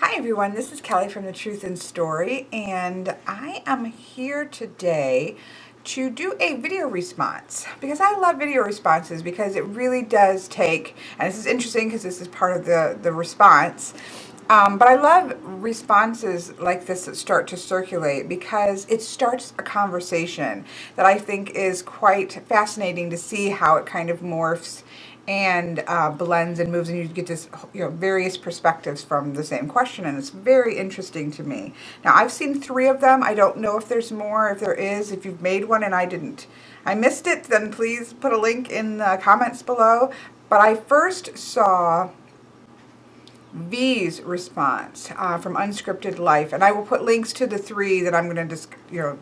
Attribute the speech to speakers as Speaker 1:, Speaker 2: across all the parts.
Speaker 1: Hi everyone, this is Kelly from The Truth in Story, and I am here today to do a video response because I love video responses because it really does take, and this is interesting because this is part of the response, but I love responses like this that start to circulate because it starts a conversation that I think is quite fascinating to see how it kind of morphs and blends and moves, and you get this, various perspectives from the same question, and it's very interesting to me. Now, I've seen 3 of them. I don't know if there's more. If there is, if you've made one and I missed it, then please put a link in the comments below. But I first saw V's response from Unscripted Life, and I will put links to the 3 that I'm going to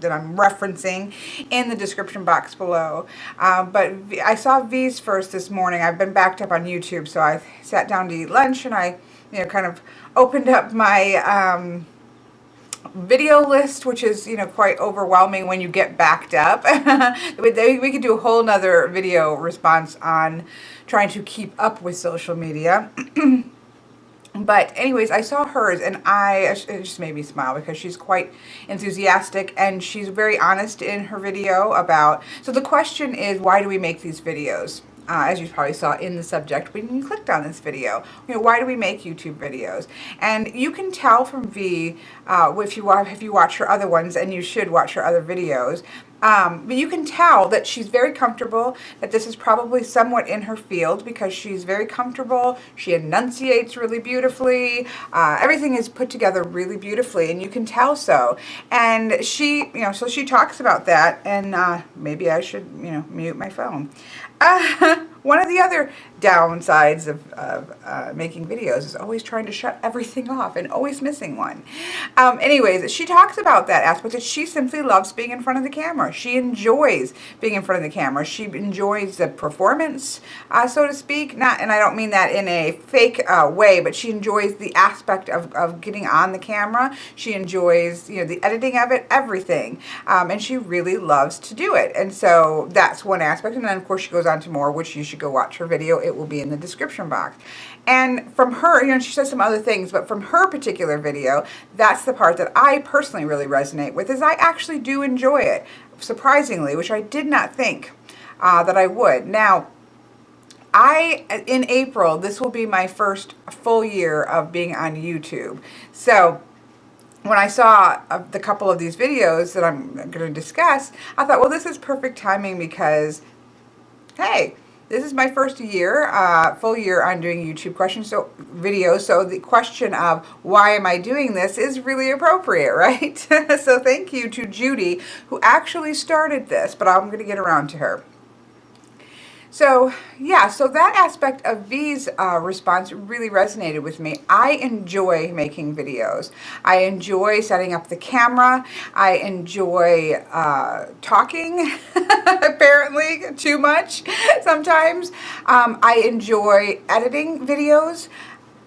Speaker 1: that I'm referencing in the description box below. But I saw V's first this morning. I've been backed up on YouTube, so I sat down to eat lunch, and I kind of opened up my video list, which is quite overwhelming when you get backed up. We could do a whole nother video response on trying to keep up with social media. But anyways, I saw hers, and it just made me smile because she's quite enthusiastic and she's very honest in her video about, so the question is, why do we make these videos? As you probably saw in the subject when you clicked on this video, why do we make YouTube videos? And you can tell from V, if you watch her other ones, and you should watch her other videos, but you can tell that she's very comfortable, that this is probably somewhat in her field because she's very comfortable. She enunciates really beautifully. Everything is put together really beautifully, and you can tell so. And she, so she talks about that, and maybe I should, mute my phone. One of the other downsides of making videos is always trying to shut everything off and always missing one. Anyways, she talks about that aspect that she simply loves being in front of the camera. She enjoys being in front of the camera. She enjoys the performance, so to speak. And I don't mean that in a fake way, but she enjoys the aspect of getting on the camera. She enjoys, the editing of it, everything. And she really loves to do it. And so that's one aspect. And then, of course, she goes on to more, which you should go watch her video. It will be in the description box. And from her, she says some other things, but from her particular video, that's the part that I personally really resonate with, is I actually do enjoy it, surprisingly, which I did not think that I would. Now, in April, this will be my first full year of being on YouTube. So when I saw the couple of these videos that I'm going to discuss, I thought, well, this is perfect timing because, hey, this is my first year, full year on doing YouTube videos, so the question of why am I doing this is really appropriate, right? So thank you to Judy, who actually started this, but I'm going to get around to her. So yeah, so that aspect of V's response really resonated with me. I enjoy making videos. I enjoy setting up the camera. I enjoy talking, apparently too much sometimes. I enjoy editing videos.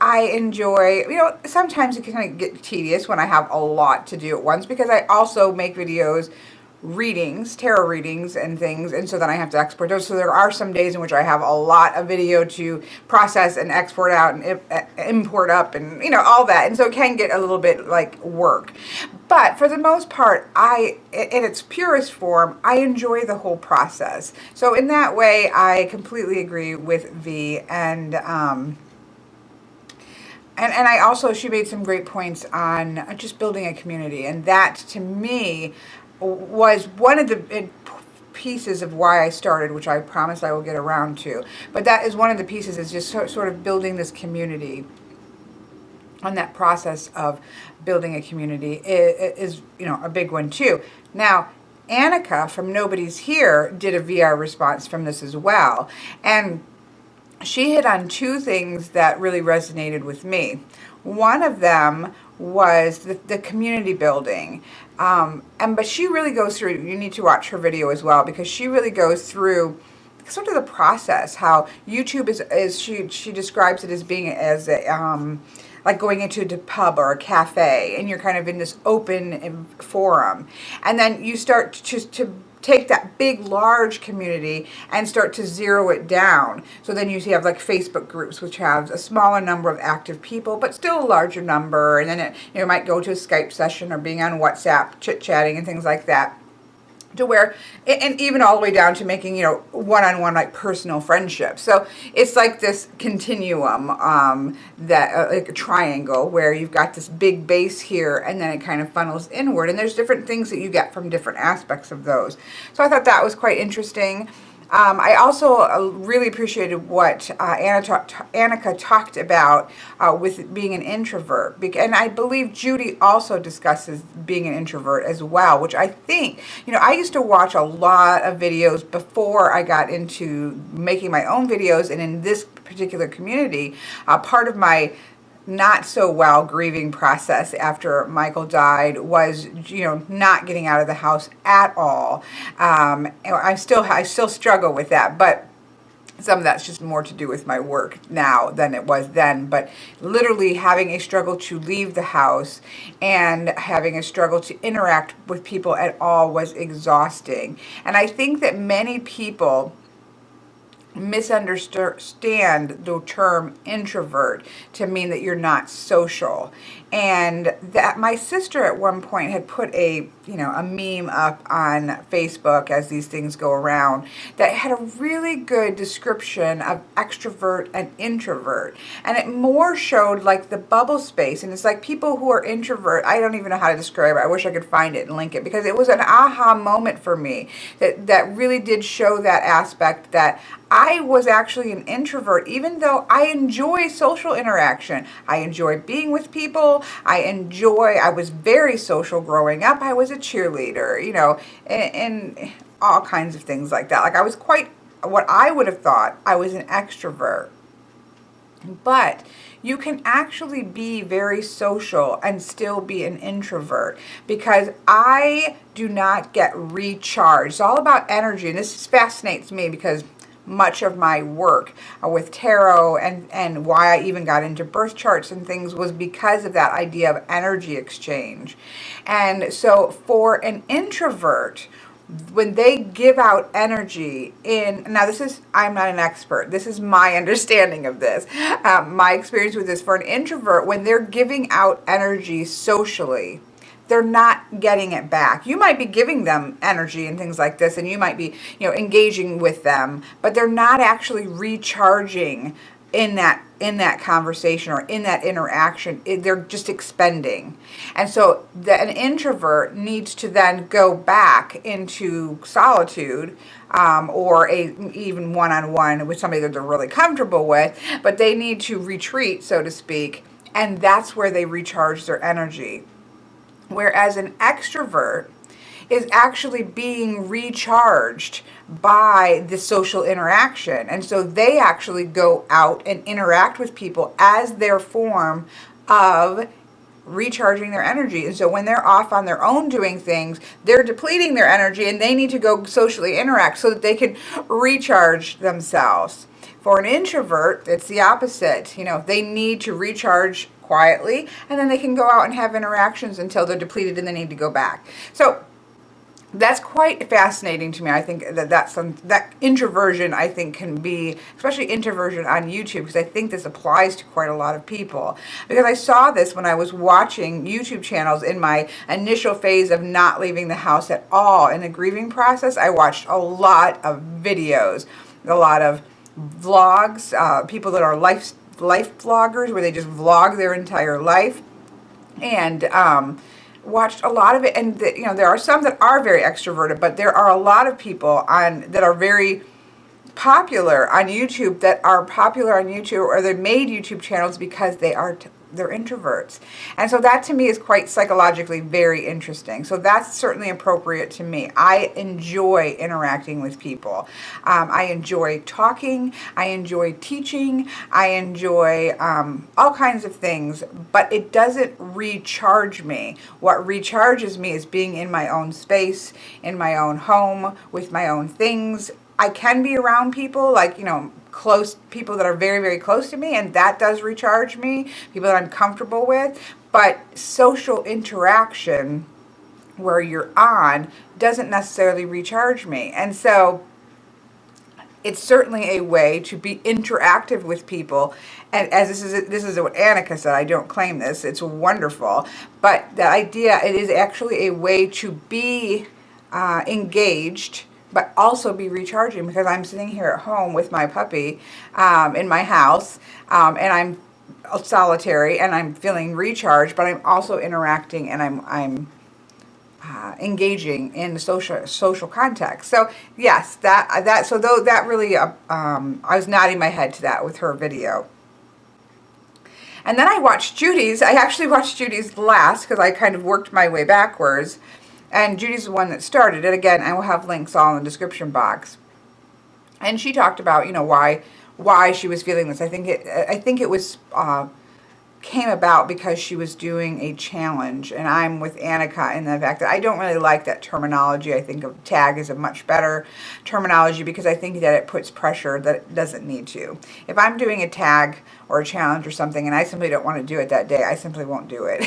Speaker 1: I enjoy, sometimes it can kind of get tedious when I have a lot to do at once because I also make videos, tarot readings and things, and so then I have to export those. So there are some days in which I have a lot of video to process and export out and import up and all that, and so it can get a little bit like work. But for the most part, in its purest form, I enjoy the whole process. So in that way, I completely agree with V, and I also, she made some great points on just building a community, and that to me was one of the pieces of why I started, which I promise I will get around to. But that is one of the pieces, is just sort of building this community. And that process of building a community is a big one too. Now, Annika from Nobody's Here did a VR response from this as well. And she hit on 2 things that really resonated with me. One of them was the community building. But she really goes through, you need to watch her video as well, because she really goes through sort of the process, how YouTube is she describes it as being as a, like going into a pub or a cafe, and you're kind of in this open forum. And then you start to take that big, large community and start to zero it down. So then you have like Facebook groups, which have a smaller number of active people, but still a larger number. And then it might go to a Skype session or being on WhatsApp, chit-chatting and things like that. To where, and even all the way down to making, one-on-one, like personal friendships. So it's like this continuum, that like a triangle where you've got this big base here and then it kind of funnels inward. And there's different things that you get from different aspects of those. So I thought that was quite interesting. I also really appreciated what Annika talked about with being an introvert. And I believe Judy also discusses being an introvert as well, which I think, I used to watch a lot of videos before I got into making my own videos. And in this particular community, part of my not so well grieving process after Michael died was, not getting out of the house at all. I still struggle with that, but some of that's just more to do with my work now than it was then. But literally having a struggle to leave the house and having a struggle to interact with people at all was exhausting. And I think that many people misunderstand the term introvert to mean that you're not social. And that my sister at one point had put a meme up on Facebook, as these things go around, that had a really good description of extrovert and introvert. And it more showed like the bubble space. And it's like people who are introvert, I don't even know how to describe it. I wish I could find it and link it, because it was an aha moment for me that really did show that aspect, that I was actually an introvert, even though I enjoy social interaction. I enjoy being with people. I was very social growing up. I was a cheerleader, and all kinds of things like that. Like I was quite what I would have thought I was an extrovert. But you can actually be very social and still be an introvert, because I do not get recharged. It's all about energy. And this fascinates me, because much of my work with tarot and why I even got into birth charts and things was because of that idea of energy exchange. And so for an introvert, when they give out energy now I'm not an expert, this is my understanding of this, my experience with this. For an introvert, when they're giving out energy socially, they're not getting it back. You might be giving them energy and things like this, and you might be, engaging with them, but they're not actually recharging in that conversation or in that interaction. They're just expending. And so an introvert needs to then go back into solitude, or even one-on-one with somebody that they're really comfortable with, but they need to retreat, so to speak, and that's where they recharge their energy. Whereas an extrovert is actually being recharged by the social interaction. And so they actually go out and interact with people as their form of recharging their energy. And so when they're off on their own doing things, they're depleting their energy, and they need to go socially interact so that they can recharge themselves. For an introvert, it's the opposite. They need to recharge quietly, and then they can go out and have interactions until they're depleted and they need to go back. So that's quite fascinating to me. I think that introversion, I think, can be, especially introversion on YouTube, because I think this applies to quite a lot of people. Because I saw this when I was watching YouTube channels in my initial phase of not leaving the house at all in the grieving process. I watched a lot of videos, a lot of vlogs, people that are life vloggers, where they just vlog their entire life, and watched a lot of it. And there are some that are very extroverted, but there are a lot of people that are very popular on YouTube, or they made YouTube channels because they're introverts. And so that to me is quite psychologically very interesting. So that's certainly appropriate to me. I enjoy interacting with people. I enjoy talking. I enjoy teaching. I enjoy all kinds of things, but it doesn't recharge me. What recharges me is being in my own space, in my own home, with my own things. I can be around people, like, close people that are very, very close to me, and that does recharge me, people that I'm comfortable with. But social interaction where you're on doesn't necessarily recharge me. And so it's certainly a way to be interactive with people. And as this is what Annika said, I don't claim this, it's wonderful. But the idea, it is actually a way to be engaged, but also be recharging, because I'm sitting here at home with my puppy in my house, and I'm solitary and I'm feeling recharged, but I'm also interacting and I'm engaging in the social context. So yes, that really I was nodding my head to that with her video. And then I watched Judy's. I actually watched Judy's last because I kind of worked my way backwards. And Judy's the one that started it. Again, I will have links all in the description box. And she talked about, you know, why she was feeling this. I think it was came about because she was doing a challenge, and I'm with Annika in the fact that I don't really like that terminology. I think of tag is a much better terminology, because I think that it puts pressure that it doesn't need to. If I'm doing a tag or a challenge or something and I simply don't want to do it that day, I simply won't do it.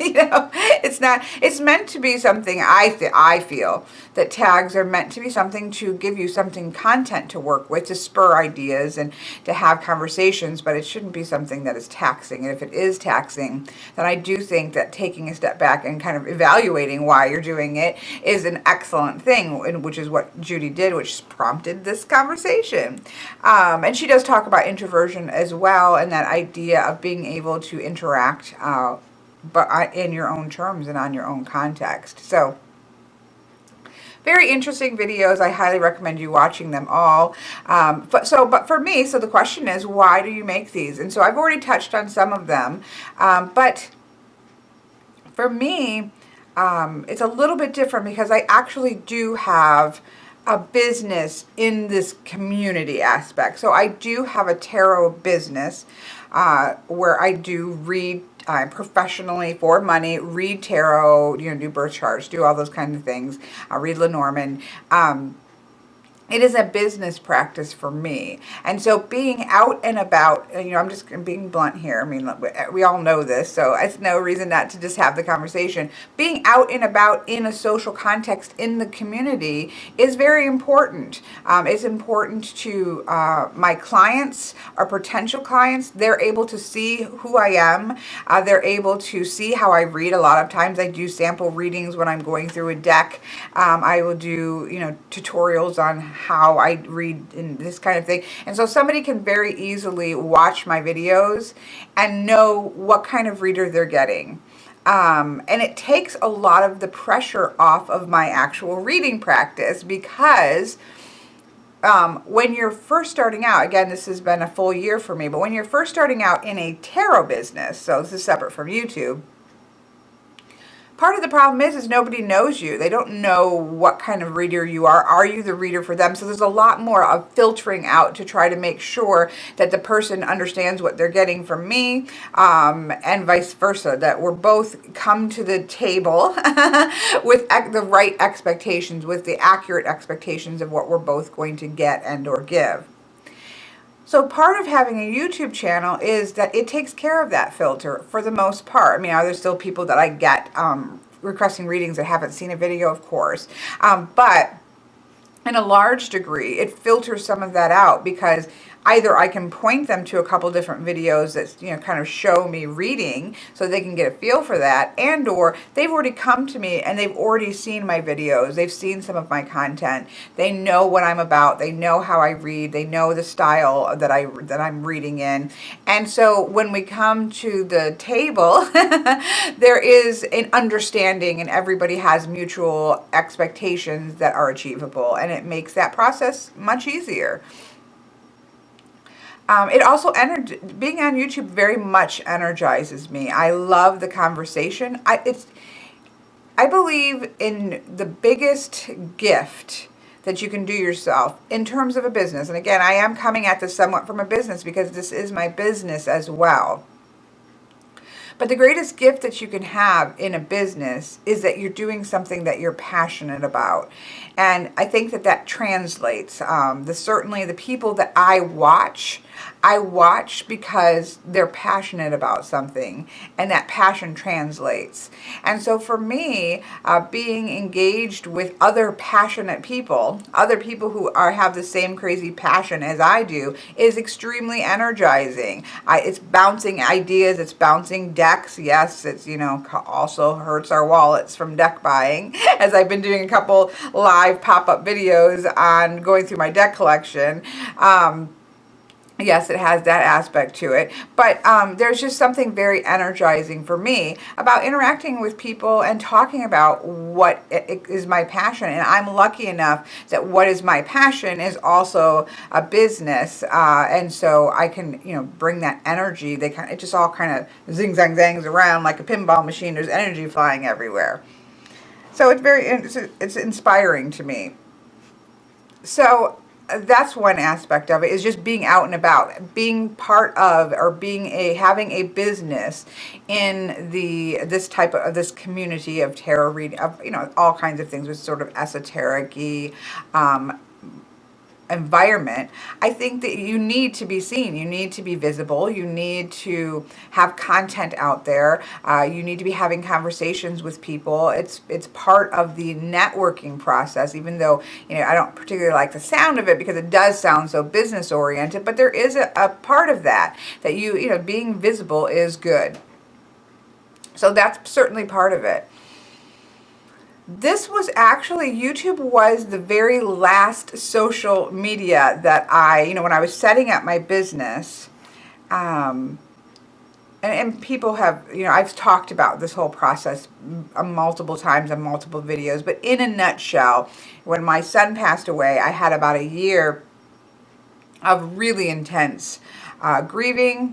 Speaker 1: You know, it's meant to be something. I feel that tags are meant to be something to give you something, content to work with, to spur ideas and to have conversations, but it shouldn't be something that is taxing. And if it is taxing, then I do think that taking a step back and kind of evaluating why you're doing it is an excellent thing, which is what Judy did, which prompted this conversation. And she does talk about introversion as well, and that idea of being able to interact but in your own terms and on your own context. So very interesting videos. I highly recommend you watching them all. But for me, so the question is, why do you make these? And so I've already touched on some of them, but for me, it's a little bit different, because I actually do have a business in this community aspect. So I do have a tarot business where I do read professionally for money, read tarot, you know, do birth charts, do all those kinds of things. I read Lenormand. It is a business practice for me. And so being out and about, you know, I'm just being blunt here. I mean, we all know this, so it's no reason not to just have the conversation. Being out and about in a social context in the community is very important. It's important to my clients or potential clients. They're able to see who I am. They're able to see how I read. A lot of times I do sample readings when I'm going through a deck. I will do, you know, tutorials on how I read and this kind of thing. And so somebody can very easily watch my videos and know what kind of reader they're getting. And it takes a lot of the pressure off of my actual reading practice, because when you're first starting out, again, this has been a full year for me, but when you're first starting out in a tarot business, so this is separate from YouTube, part of the problem is nobody knows you. They don't know what kind of reader you are. Are you the reader for them? So there's a lot more of filtering out to try to make sure that the person understands what they're getting from me, and vice versa, that we're both come to the table with the right expectations, with the accurate expectations of what we're both going to get and or give. So part of having a YouTube channel is that it takes care of that filter for the most part. I mean, are there still people that I get requesting readings that haven't seen a video? Of course. But in a large degree, it filters some of that out, because either I can point them to a couple different videos that, you know, kind of show me reading so they can get a feel for that, and or they've already come to me and they've already seen my videos. They've seen some of my content. They know what I'm about. They know how I read. They know the style that I'm reading in. And so when we come to the table, there is an understanding, and everybody has mutual expectations that are achievable, and it makes that process much easier. It also, being on YouTube very much energizes me. I love the conversation. I believe in the biggest gift that you can do yourself in terms of a business. And again, I am coming at this somewhat from a business, because this is my business as well. But the greatest gift that you can have in a business is that you're doing something that you're passionate about. And I think that translates. Certainly the people that I watch I watch because they're passionate about something, and that passion translates. And so for me, being engaged with other passionate people, other people who have the same crazy passion as I do, is extremely energizing. It's bouncing ideas, it's bouncing decks. Yes, it's, also hurts our wallets from deck buying, as I've been doing a couple live pop-up videos on going through my deck collection. Yes, it has that aspect to it, but there's just something very energizing for me about interacting with people and talking about what is my passion. And I'm lucky enough that what is my passion is also a business, and so I can, bring that energy. It just all kind of zing zang zangs around like a pinball machine. There's energy flying everywhere, so it's inspiring to me. So that's one aspect of it, is just being out and about, being part of, or having a business in this community of tarot reading, of all kinds of things with sort of esoteric-y environment. I think that you need to be seen, you need to be visible, you need to have content out there, you need to be having conversations with people. It's part of the networking process, even though I don't particularly like the sound of it because it does sound so business oriented, but there is a part of that being visible is good. So that's certainly part of it. YouTube was the very last social media that when I was setting up my business, and people have, I've talked about this whole process multiple times on multiple videos, but in a nutshell, when my son passed away, I had about a year of really intense grieving,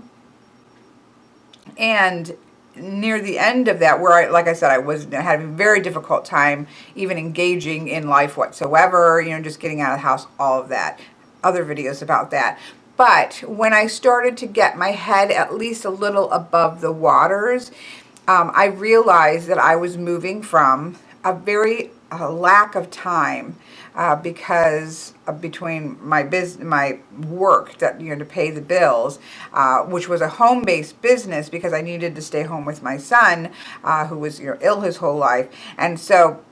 Speaker 1: and near the end of that, where like I said, I had a very difficult time even engaging in life whatsoever, just getting out of the house, all of that, other videos about that. But when I started to get my head at least a little above the waters, I realized that I was moving from a lack of time, because between my work that to pay the bills, which was a home-based business because I needed to stay home with my son, who was ill his whole life, and so.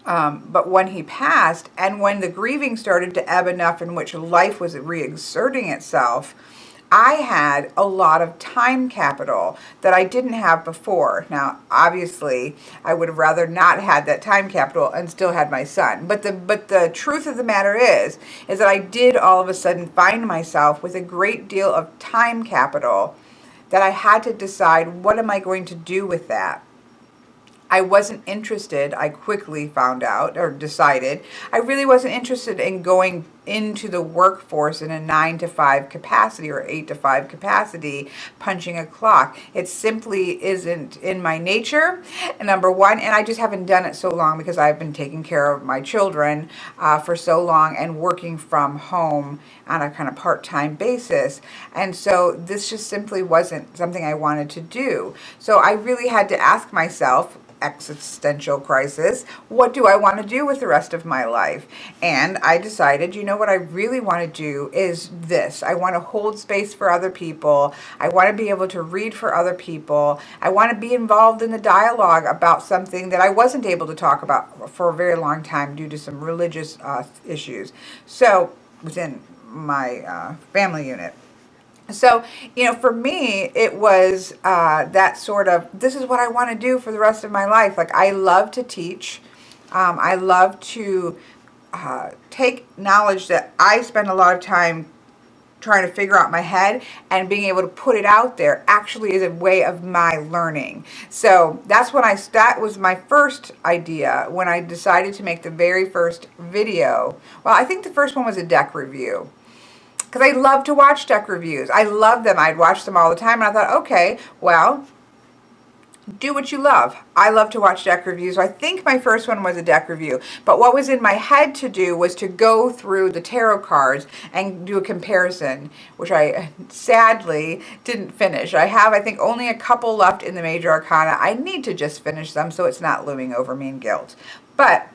Speaker 1: But when he passed, and when the grieving started to ebb enough in which life was reexerting itself, I had a lot of time capital that I didn't have before. Now, obviously, I would have rather not had that time capital and still had my son. But the truth of the matter is that I did all of a sudden find myself with a great deal of time capital that I had to decide, what am I going to do with that? I wasn't interested, I quickly found out, or decided, I really wasn't interested in going into the workforce in a 9-to-5 capacity or 8-to-5 capacity, punching a clock. It simply isn't in my nature, number one, and I just haven't done it so long because I've been taking care of my children for so long and working from home on a kind of part-time basis. And so this just simply wasn't something I wanted to do. So I really had to ask myself, existential crisis, what do I want to do with the rest of my life? And I decided, what I really want to do is this. I want to hold space for other people. I want to be able to read for other people. I want to be involved in the dialogue about something that I wasn't able to talk about for a very long time due to some religious issues. So within my family unit. So, for me, it was that sort of, this is what I want to do for the rest of my life. Like, I love to teach. I love to take knowledge that I spend a lot of time trying to figure out in my head, and being able to put it out there actually is a way of my learning. So that was my first idea when I decided to make the very first video. Well, I think the first one was a deck review, because I love to watch deck reviews. I love them. I'd watch them all the time, and I thought, okay, well, do what you love. I love to watch deck reviews. So I think my first one was a deck review. But what was in my head to do was to go through the tarot cards and do a comparison, which I sadly didn't finish. I have, I think, only a couple left in the major arcana. I need to just finish them so it's not looming over me in guilt. But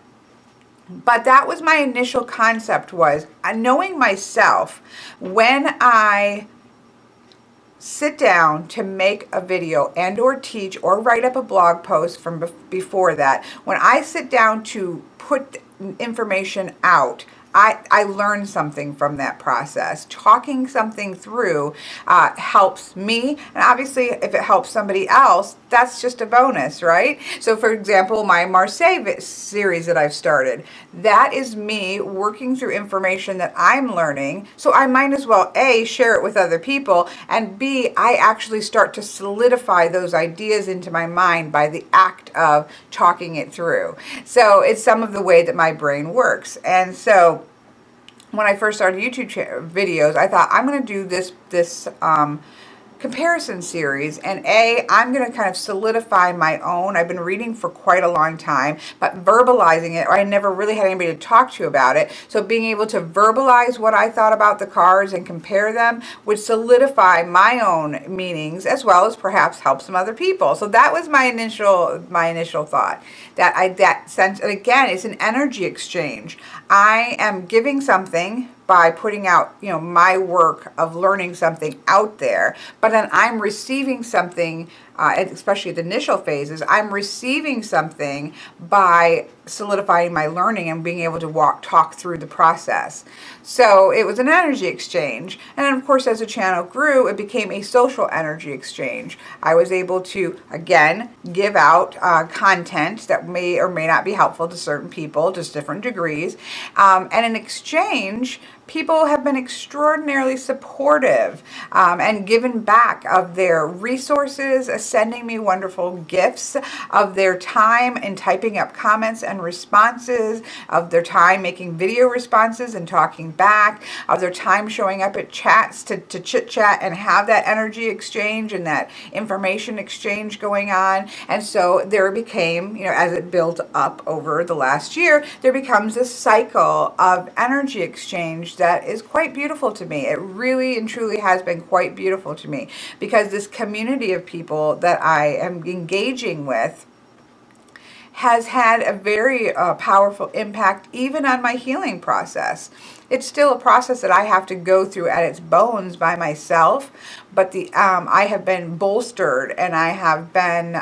Speaker 1: But that was my initial concept, was knowing myself. When I sit down to make a video and or teach or write up a blog post from before that, when I sit down to put information out, I learn something from that process. Talking something through helps me, and obviously if it helps somebody else, that's just a bonus, right? So for example, my Marseille series that I've started, that is me working through information that I'm learning, so I might as well A, share it with other people, and B, I actually start to solidify those ideas into my mind by the act of talking it through. So it's some of the way that my brain works. And so when I first started YouTube videos, I thought I'm going to do this comparison series, and I'm going to kind of solidify my own. I've been reading for quite a long time, but verbalizing it, or I never really had anybody to talk to about it. So being able to verbalize what I thought about the cards and compare them would solidify my own meanings, as well as perhaps help some other people. So that was my initial thought. That sense, and again, it's an energy exchange. I am giving something by putting out, my work of learning something out there, but then I'm receiving something, especially at the initial phases, I'm receiving something by solidifying my learning and being able to talk through the process. So it was an energy exchange. And then of course, as the channel grew, it became a social energy exchange. I was able to, again, give out content that may or may not be helpful to certain people, just different degrees. And in exchange, people have been extraordinarily supportive and given back of their resources, sending me wonderful gifts of their time in typing up comments and responses, of their time making video responses and talking back, of their time showing up at chats to chit chat and have that energy exchange and that information exchange going on. And so there became, as it built up over the last year, there becomes a cycle of energy exchange that is quite beautiful to me. It really and truly has been quite beautiful to me, because this community of people that I am engaging with has had a very powerful impact even on my healing process. It's still a process that I have to go through at its bones by myself, but I have been bolstered, and I have been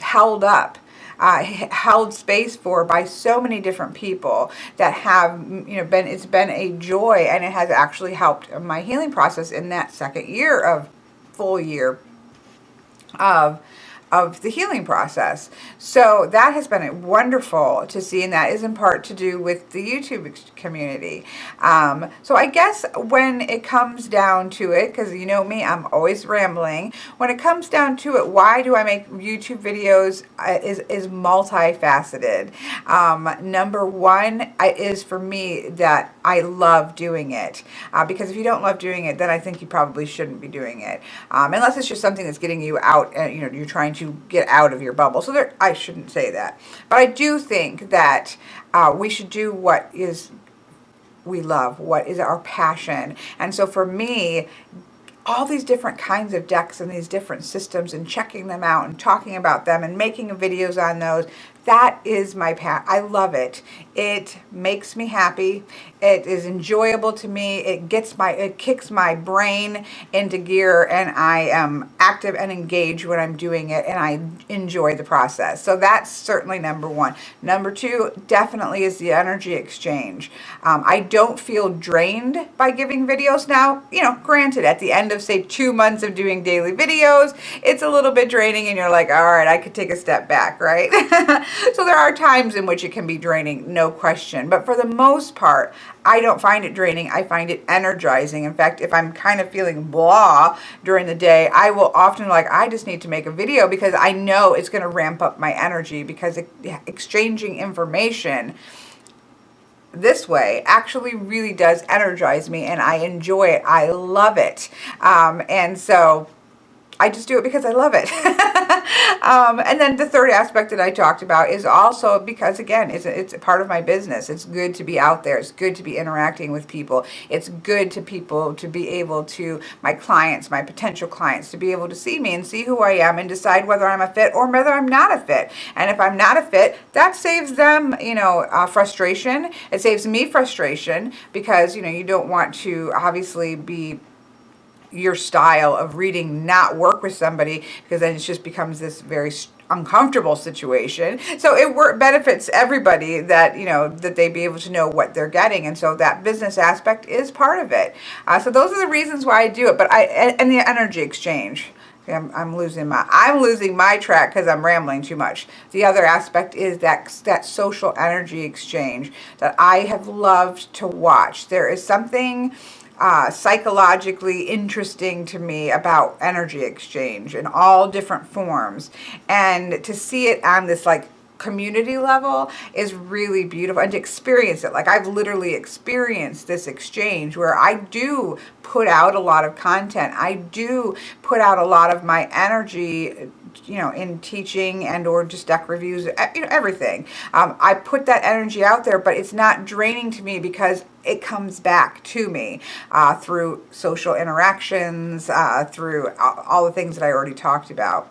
Speaker 1: held up, held space for by so many different people that have, it's been a joy, and it has actually helped my healing process in that second full year of the healing process. So that has been wonderful to see, and that is in part to do with the YouTube community. So I guess when it comes down to it, because you know me, I'm always rambling. When it comes down to it, why do I make YouTube videos is multifaceted. Number one is for me that I love doing it. Because if you don't love doing it, then I think you probably shouldn't be doing it. Unless it's just something that's getting you out, and you're trying to get out of your bubble. So I shouldn't say that. But I do think that we should do what we love, what is our passion. And so for me, all these different kinds of decks and these different systems, and checking them out and talking about them and making videos on those, that is my path. I love it. It makes me happy. It is enjoyable to me. It kicks my brain into gear, and I am active and engaged when I'm doing it, and I enjoy the process. So that's certainly number one. Number two definitely is the energy exchange. I don't feel drained by giving videos now. Granted, at the end of say 2 months of doing daily videos, it's a little bit draining, and you're like, all right, I could take a step back, right? So there are times in which it can be draining, no question. But for the most part, I don't find it draining. I find it energizing. In fact, if I'm kind of feeling blah during the day, I will often I just need to make a video, because I know it's going to ramp up my energy, because exchanging information this way actually really does energize me, and I enjoy it. I love it. And so I just do it because I love it. And then the third aspect that I talked about is also because, again, it's a part of my business. It's good to be out there. It's good to be interacting with people. It's good to people to be able to, my clients, my potential clients, to be able to see me and see who I am and decide whether I'm a fit or whether I'm not a fit. And if I'm not a fit, that saves them, frustration. It saves me frustration because, you don't want to obviously be your style of reading not work with somebody, because then it just becomes this very uncomfortable situation. So it benefits everybody that that they be able to know what they're getting, and so that business aspect is part of it. So those are the reasons why I do it. But and the energy exchange. I'm losing my track because I'm rambling too much. The other aspect is that social energy exchange that I have loved to watch. There is something psychologically interesting to me about energy exchange in all different forms, and to see it on this community level is really beautiful, and to experience it. I've literally experienced this exchange where I do put out a lot of content. I do put out a lot of my energy, in teaching and or just deck reviews, everything. I put that energy out there, but it's not draining to me because it comes back to me through social interactions, through all the things that I already talked about.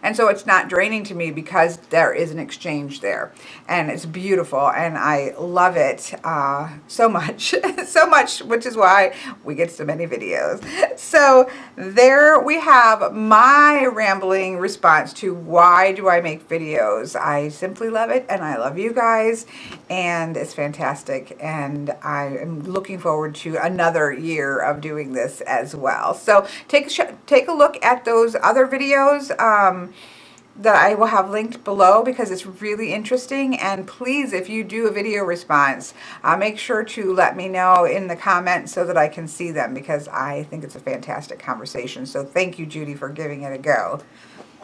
Speaker 1: And so it's not draining to me because there is an exchange there. And it's beautiful. And I love it so much. So much, which is why we get so many videos. So there we have my rambling response to why do I make videos. I simply love it. And I love you guys. And it's fantastic. And I am looking forward to another year of doing this as well. So take a look at those other videos that I will have linked below, because it's really interesting. And please, if you do a video response, make sure to let me know in the comments so that I can see them, because I think it's a fantastic conversation. So thank you, Judy, for giving it a go.